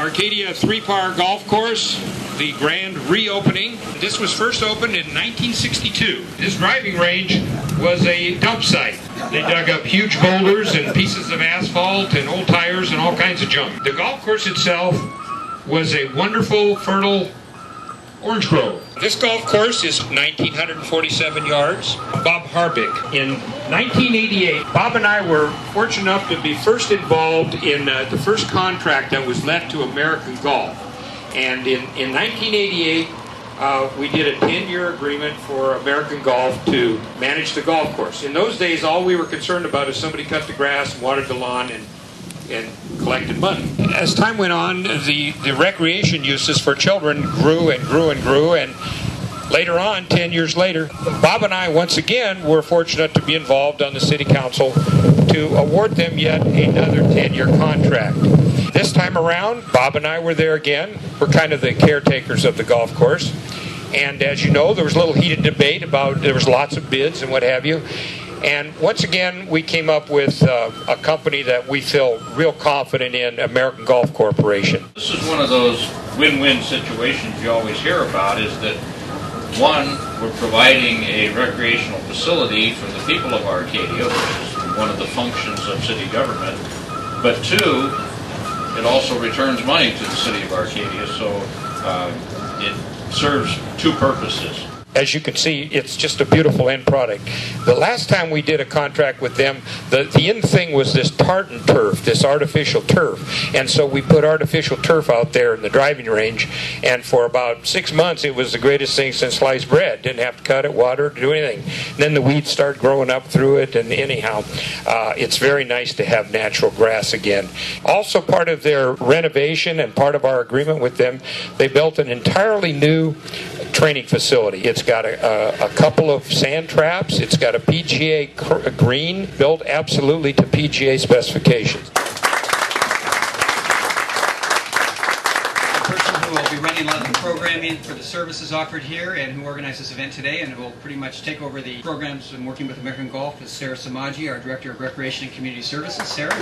Arcadia 3-par golf course, the grand reopening. This was first opened in 1962. This driving range was a dump site. They dug up huge boulders and pieces of asphalt and old tires and all kinds of junk. The golf course itself was a wonderful, fertile orange grove. This golf course is 1,947 yards. Bob Harbick. In 1988, Bob and I were fortunate enough to be first involved in the first contract that was let to American Golf. And in 1988, we did a 10-year agreement for American Golf to manage the golf course. In those days, all we were concerned about is somebody cut the grass, watered the lawn, and collected money. As time went on, the recreation uses for children grew and grew and grew, and later on, 10 years later, Bob and I once again were fortunate to be involved on the City Council to award them yet another 10-year contract. This time around, Bob and I were there again. We're kind of the caretakers of the golf course. And as you know, there was a little heated debate about, there was lots of bids and what have you. And once again, we came up with a company that we feel real confident in, American Golf Corporation. This is one of those win-win situations you always hear about, is that one, we're providing a recreational facility for the people of Arcadia, which is one of the functions of city government, but two, it also returns money to the city of Arcadia, so it serves two purposes. As you can see, it's just a beautiful end product. The last time we did a contract with them, the end thing was this tartan turf, this artificial turf. And so we put artificial turf out there in the driving range, and for about 6 months it was the greatest thing since sliced bread. Didn't have to cut it, water it, do anything. And then the weeds start growing up through it, and anyhow, it's very nice to have natural grass again. Also part of their renovation and part of our agreement with them, they built an entirely new training facility. It's got a couple of sand traps. It's got a PGA green built absolutely to PGA specifications. The person who will be running a lot of the programming for the services offered here and who organized this event today and will pretty much take over the programs and working with American Golf is Sarah Samaji, our Director of Recreation and Community Services. Sarah?